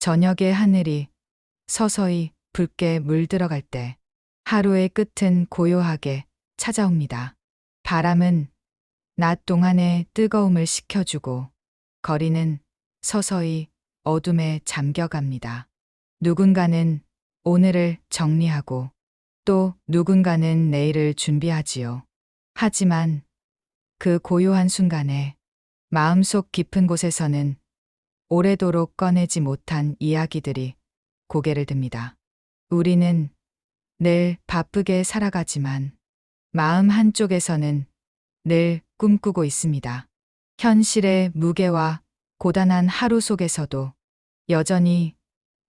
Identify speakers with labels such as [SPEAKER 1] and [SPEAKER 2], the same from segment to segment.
[SPEAKER 1] 저녁의 하늘이 서서히 붉게 물들어갈 때 하루의 끝은 고요하게 찾아옵니다. 바람은 낮 동안의 뜨거움을 식혀주고 거리는 서서히 어둠에 잠겨갑니다. 누군가는 오늘을 정리하고 또 누군가는 내일을 준비하지요. 하지만 그 고요한 순간에 마음속 깊은 곳에서는 오래도록 꺼내지 못한 이야기들이 고개를 듭니다. 우리는 늘 바쁘게 살아가지만 마음 한쪽에서는 늘 꿈꾸고 있습니다. 현실의 무게와 고단한 하루 속에서도 여전히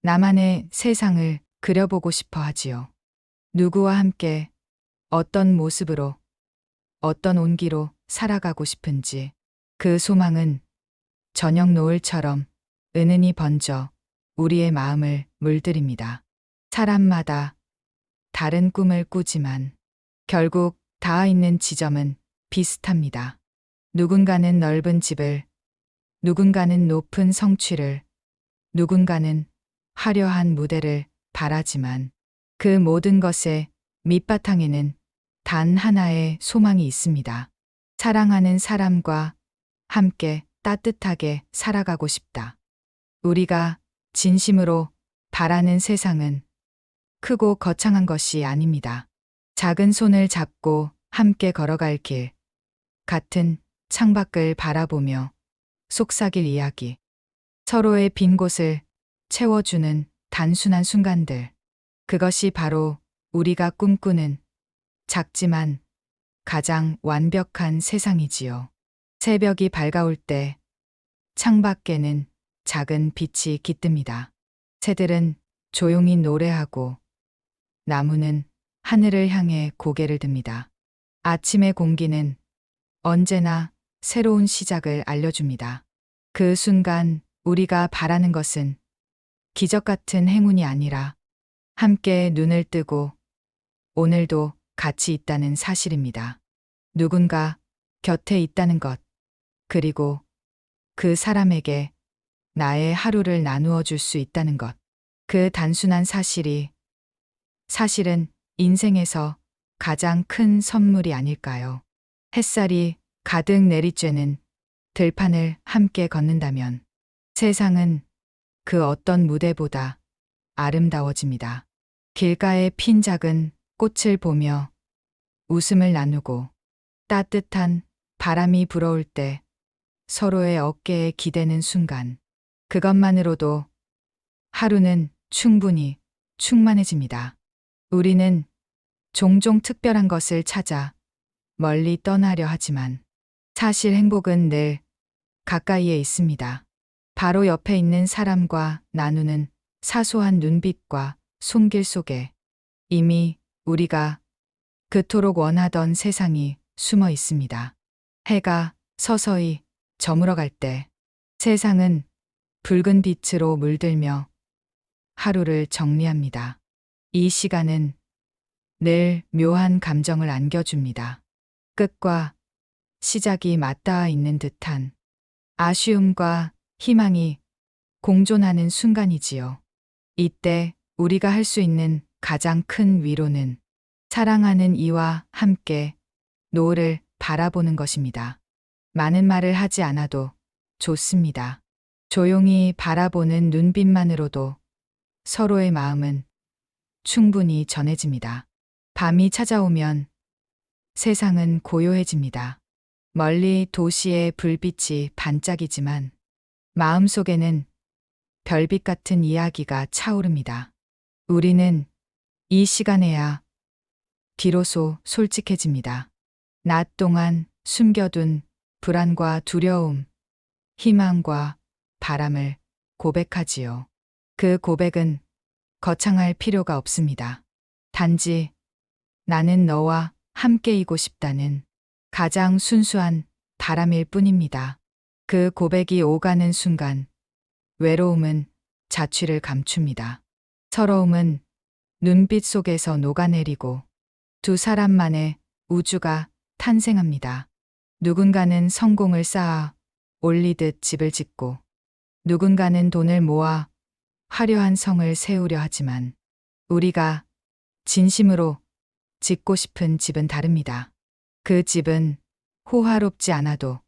[SPEAKER 1] 나만의 세상을 그려보고 싶어 하지요. 누구와 함께 어떤 모습으로 어떤 온기로 살아가고 싶은지 그 소망은 저녁 노을처럼 은은히 번져 우리의 마음을 물들입니다. 사람마다 다른 꿈을 꾸지만 결국 닿아 있는 지점은 비슷합니다. 누군가는 넓은 집을, 누군가는 높은 성취를, 누군가는 화려한 무대를 바라지만 그 모든 것의 밑바탕에는 단 하나의 소망이 있습니다. 사랑하는 사람과 함께 따뜻하게 살아가고 싶다. 우리가 진심으로 바라는 세상은 크고 거창한 것이 아닙니다. 작은 손을 잡고 함께 걸어갈 길, 같은 창밖을 바라보며 속삭일 이야기, 서로의 빈 곳을 채워주는 단순한 순간들, 그것이 바로 우리가 꿈꾸는 작지만 가장 완벽한 세상이지요. 새벽이 밝아올 때 창밖에는 작은 빛이 깃듭니다. 새들은 조용히 노래하고 나무는 하늘을 향해 고개를 듭니다. 아침의 공기는 언제나 새로운 시작을 알려줍니다. 그 순간 우리가 바라는 것은 기적 같은 행운이 아니라 함께 눈을 뜨고 오늘도 같이 있다는 사실입니다. 누군가 곁에 있다는 것, 그리고 그 사람에게 나의 하루를 나누어 줄 수 있다는 것. 그 단순한 사실은 인생에서 가장 큰 선물이 아닐까요? 햇살이 가득 내리쬐는 들판을 함께 걷는다면 세상은 그 어떤 무대보다 아름다워집니다. 길가에 핀 작은 꽃을 보며 웃음을 나누고 따뜻한 바람이 불어올 때 서로의 어깨에 기대는 순간, 그것만으로도 하루는 충분히 충만해집니다. 우리는 종종 특별한 것을 찾아 멀리 떠나려 하지만 사실 행복은 늘 가까이에 있습니다. 바로 옆에 있는 사람과 나누는 사소한 눈빛과 손길 속에 이미 우리가 그토록 원하던 세상이 숨어 있습니다. 해가 서서히 저물어갈 때 세상은 붉은 빛으로 물들며 하루를 정리합니다. 이 시간은 늘 묘한 감정을 안겨줍니다. 끝과 시작이 맞닿아 있는 듯한 아쉬움과 희망이 공존하는 순간이지요. 이때 우리가 할 수 있는 가장 큰 위로는 사랑하는 이와 함께 노을을 바라보는 것입니다. 많은 말을 하지 않아도 좋습니다. 조용히 바라보는 눈빛만으로도 서로의 마음은 충분히 전해집니다. 밤이 찾아오면 세상은 고요해집니다. 멀리 도시의 불빛이 반짝이지만 마음속에는 별빛 같은 이야기가 차오릅니다. 우리는 이 시간에야 비로소 솔직해집니다. 낮 동안 숨겨둔 불안과 두려움, 희망과 바람을 고백하지요. 그 고백은 거창할 필요가 없습니다. 단지 나는 너와 함께이고 싶다는 가장 순수한 바람일 뿐입니다. 그 고백이 오가는 순간 외로움은 자취를 감춥니다. 서러움은 눈빛 속에서 녹아내리고 두 사람만의 우주가 탄생합니다. 누군가는 성공을 쌓아 올리듯 집을 짓고 누군가는 돈을 모아 화려한 성을 세우려 하지만 우리가 진심으로 짓고 싶은 집은 다릅니다. 그 집은 호화롭지 않아도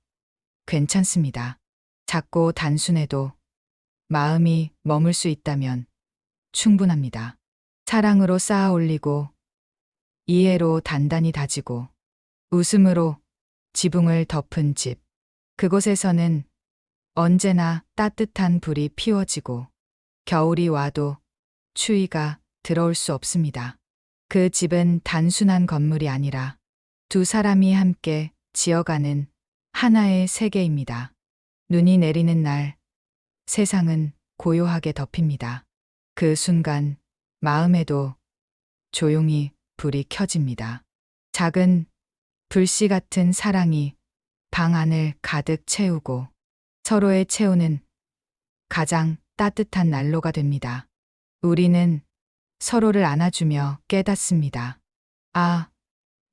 [SPEAKER 1] 괜찮습니다. 작고 단순해도 마음이 머물 수 있다면 충분합니다. 사랑으로 쌓아 올리고 이해로 단단히 다지고 웃음으로 지붕을 덮은 집. 그곳에서는 언제나 따뜻한 불이 피워지고 겨울이 와도 추위가 들어올 수 없습니다. 그 집은 단순한 건물이 아니라 두 사람이 함께 지어가는 하나의 세계입니다. 눈이 내리는 날 세상은 고요하게 덮입니다. 그 순간 마음에도 조용히 불이 켜집니다. 작은 불씨 같은 사랑이 방 안을 가득 채우고 서로의 채우는 가장 따뜻한 난로가 됩니다. 우리는 서로를 안아주며 깨닫습니다. 아,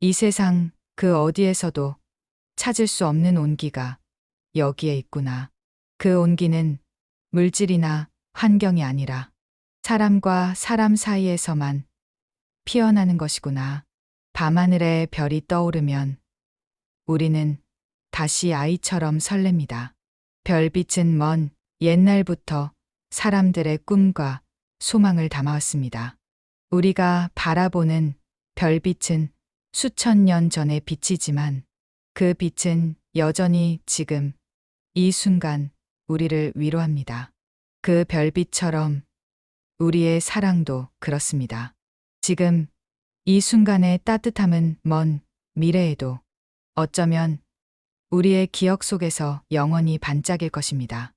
[SPEAKER 1] 이 세상 그 어디에서도 찾을 수 없는 온기가 여기에 있구나. 그 온기는 물질이나 환경이 아니라 사람과 사람 사이에서만 피어나는 것이구나. 밤하늘에 별이 떠오르면 우리는 다시 아이처럼 설렙니다. 별빛은 먼 옛날부터 사람들의 꿈과 소망을 담아왔습니다. 우리가 바라보는 별빛은 수천 년 전의 빛이지만 그 빛은 여전히 지금 이 순간 우리를 위로합니다. 그 별빛처럼 우리의 사랑도 그렇습니다. 지금 이 순간의 따뜻함은 먼 미래에도 어쩌면 우리의 기억 속에서 영원히 반짝일 것입니다.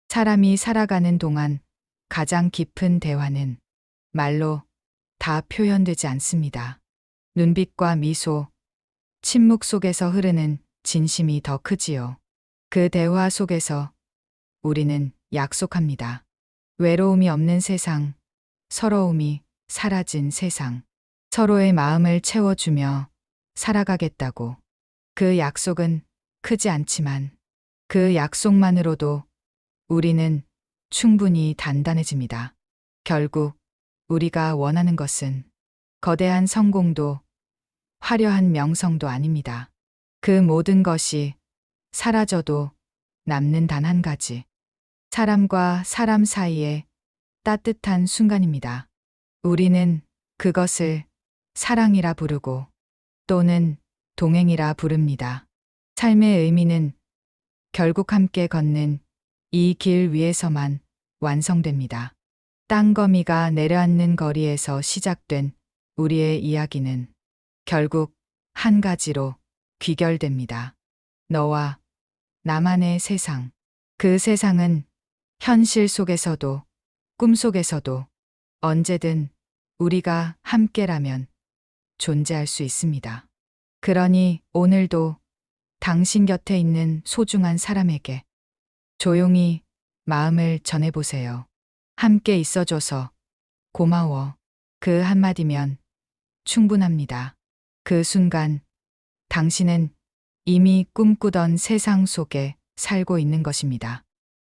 [SPEAKER 1] 사람이 살아가는 동안 가장 깊은 대화는 말로 다 표현되지 않습니다. 눈빛과 미소, 침묵 속에서 흐르는 진심이 더 크지요. 그 대화 속에서 우리는 약속합니다. 외로움이 없는 세상, 서러움이 사라진 세상, 서로의 마음을 채워주며 살아가겠다고. 그 약속은 크지 않지만 그 약속만으로도 우리는 충분히 단단해집니다. 결국 우리가 원하는 것은 거대한 성공도 화려한 명성도 아닙니다. 그 모든 것이 사라져도 남는 단 한 가지. 사람과 사람 사이의 따뜻한 순간입니다. 우리는 그것을 사랑이라 부르고 또는 동행이라 부릅니다. 삶의 의미는 결국 함께 걷는 이 길 위에서만 완성됩니다. 땅거미가 내려앉는 거리에서 시작된 우리의 이야기는 결국 한 가지로 귀결됩니다. 너와 나만의 세상. 그 세상은 현실 속에서도 꿈 속에서도 언제든 우리가 함께라면 존재할 수 있습니다. 그러니 오늘도 당신 곁에 있는 소중한 사람에게 조용히 마음을 전해보세요. 함께 있어줘서 고마워. 그 한마디면 충분합니다. 그 순간 당신은 이미 꿈꾸던 세상 속에 살고 있는 것입니다.